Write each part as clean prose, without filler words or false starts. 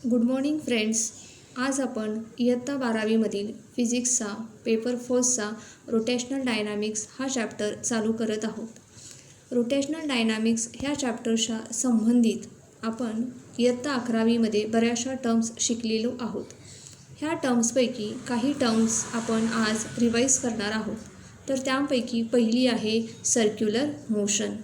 Good morning friends. आज आपण इयत्ता 12वीमधील फिजिक्सचा पेपर फर्स्टचा रोटेशनल डायनामिक्स हा चॅप्टर चालू करत आहोत. रोटेशनल डायनामिक्स ह्या चॅप्टरच्या संबंधित आपण इयत्ता 11वीमध्ये बऱ्याचशा टर्म्स शिकलेलो आहोत. ह्या टर्म्सपैकी काही टर्म्स आपण आज रिवाईज करणार आहोत. तर त्यापैकी पहिली आहे circular motion.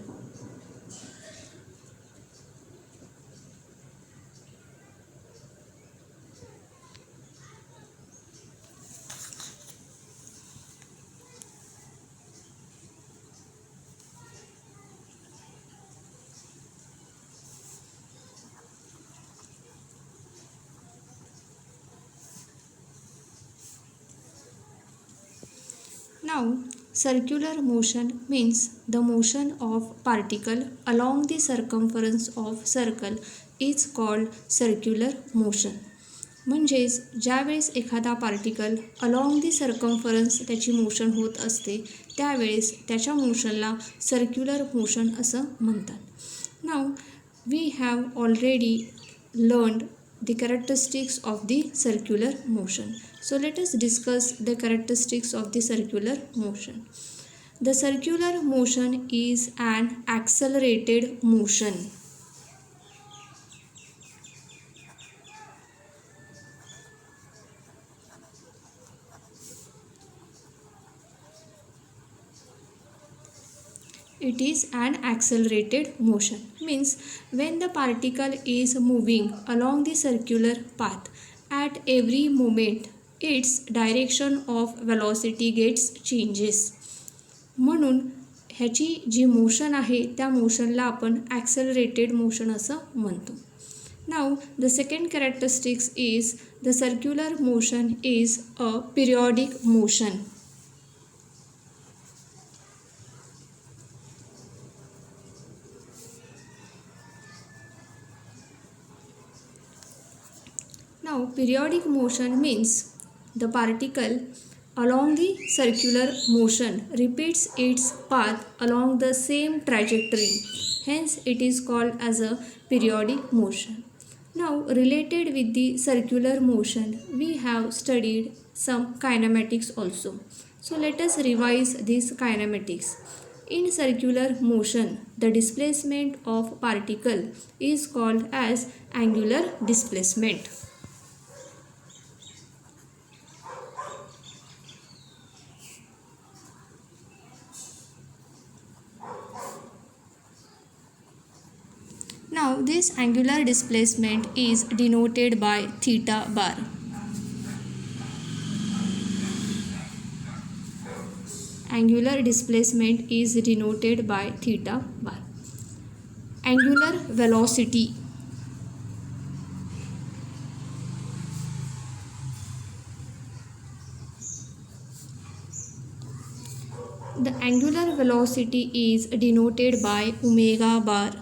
Now, circular motion means the motion of particle along the circumference of circle is called circular motion. म्हणजेच ज्यावेळेस एखादा पार्टिकल अलॉंग दी सर्कम्फरन्स त्याची मोशन होत असते त्यावेळेस त्याच्या मोशनला सर्क्युलर मोशन असं म्हणतात. Now we have already learned the characteristics of the circular motion. So let us discuss the characteristics of the circular motion. The circular motion is an accelerated motion. It is an accelerated motion. Means when the particle is moving along the circular path, at every moment its direction of velocity gets changes. म्हणून ह्याची जी motion आहे त्या मोशनला आपण ॲक्सेलरेटेड motion असं म्हणतो. Now the second characteristics is the circular motion is a periodic motion. Now, periodic motion means the particle along the circular motion repeats its path along the same trajectory. Hence, it is called as a periodic motion. Now, related with the circular motion, we have studied some kinematics also. So, let us revise these kinematics. In circular motion, the displacement of particle is called as angular displacement. Now this angular displacement is denoted by theta bar. Angular displacement is denoted by theta bar. Angular velocity. The angular velocity is denoted by omega bar.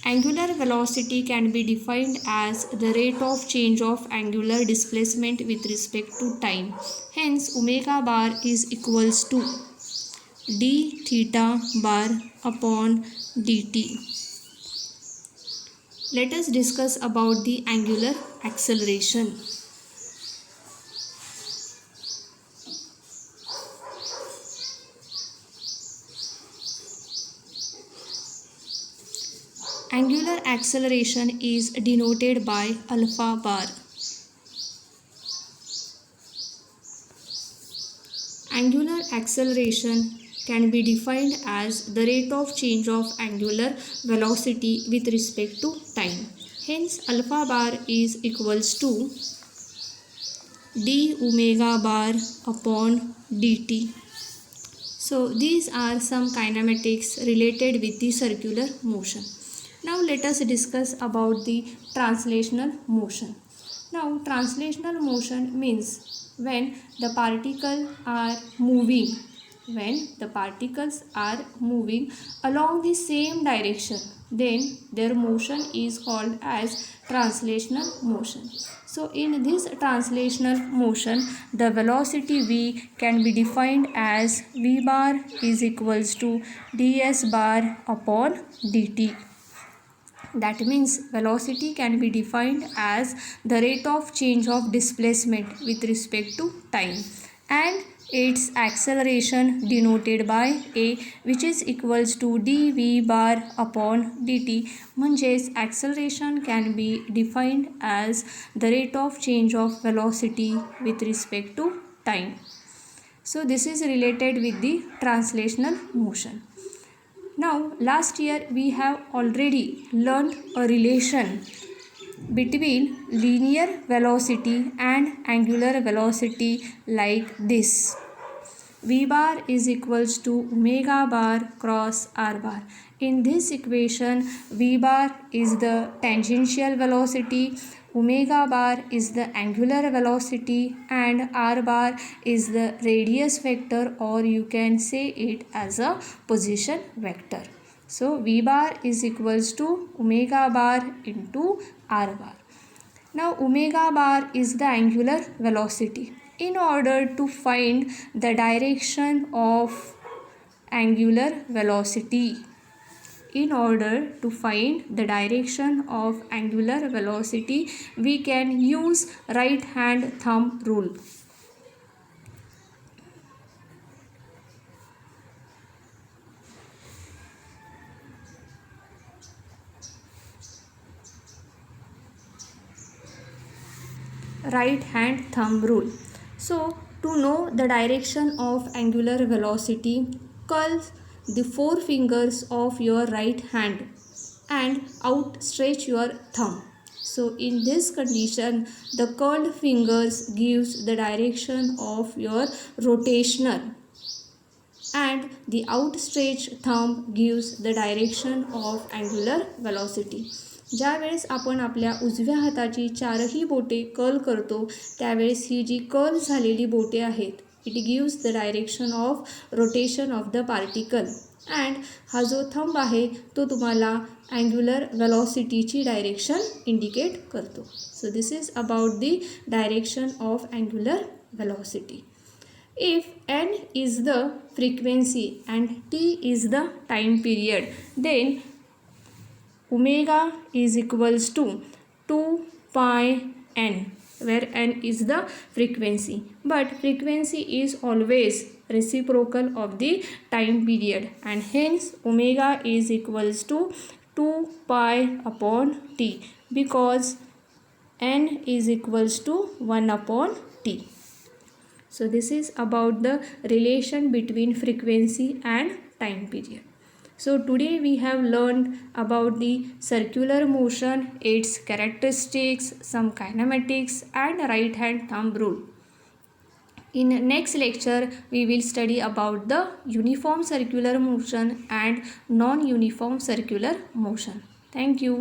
Angular velocity can be defined as the rate of change of angular displacement with respect to time. Hence, omega bar is equals to d theta bar upon dt. Let us discuss about the angular acceleration. Angular acceleration is denoted by alpha bar. Angular acceleration can be defined as the rate of change of angular velocity with respect to time. Hence, alpha bar is equals to d omega bar upon dt. So, these are some kinematics related with the circular motion. Now let us discuss about the translational motion. Now translational motion means when the particles are moving along the same direction, then their motion is called as translational motion. So in this translational motion, the velocity v can be defined as v bar is equals to ds bar upon dt. That means velocity can be defined as the rate of change of displacement with respect to time, and its acceleration denoted by a, which is equals to dv bar upon dt. म्हणजेच acceleration can be defined as the rate of change of velocity with respect to time. So this is related with the translational motion. Now last year we have already learned a relation between linear velocity and angular velocity like this. V bar is equals to omega bar cross r bar. In this equation, V bar is the tangential velocity, omega bar is the angular velocity, and r bar is the radius vector, or you can say it as a position vector. So V bar is equals to omega bar into r bar. Now omega bar is the angular velocity. In order to find the direction of angular velocity, we can use right hand thumb rule. Right hand thumb rule. So to know the direction of angular velocity, curl the four fingers of your right hand and outstretch your thumb. So in this condition, the curled fingers gives the direction of your rotational, and the outstretched thumb gives the direction of angular velocity. ज्यावेळेस आपण आपल्या उजव्या हाताची चारही बोटे curl करतो, त्यावेळेस ही जी curl झालेली बोटे आहेत, it gives the direction of rotation of the particle, and हा जो थंब आहे तो तुम्हाला अँग्युलर वेलॉसिटीची डायरेक्शन इंडिकेट करतो. So this is about the direction of angular velocity. If n is the frequency and t is the time period, then omega is equals to 2 pi n, where n is the frequency, but frequency is always reciprocal of the time period, and hence omega is equals to 2 pi upon t, because n is equals to 1 upon t. So this is about the relation between frequency and time period. So today we have learned about the circular motion, its characteristics, some kinematics, and right hand thumb rule. In next lecture we will study about the uniform circular motion and non-uniform circular motion. Thank you.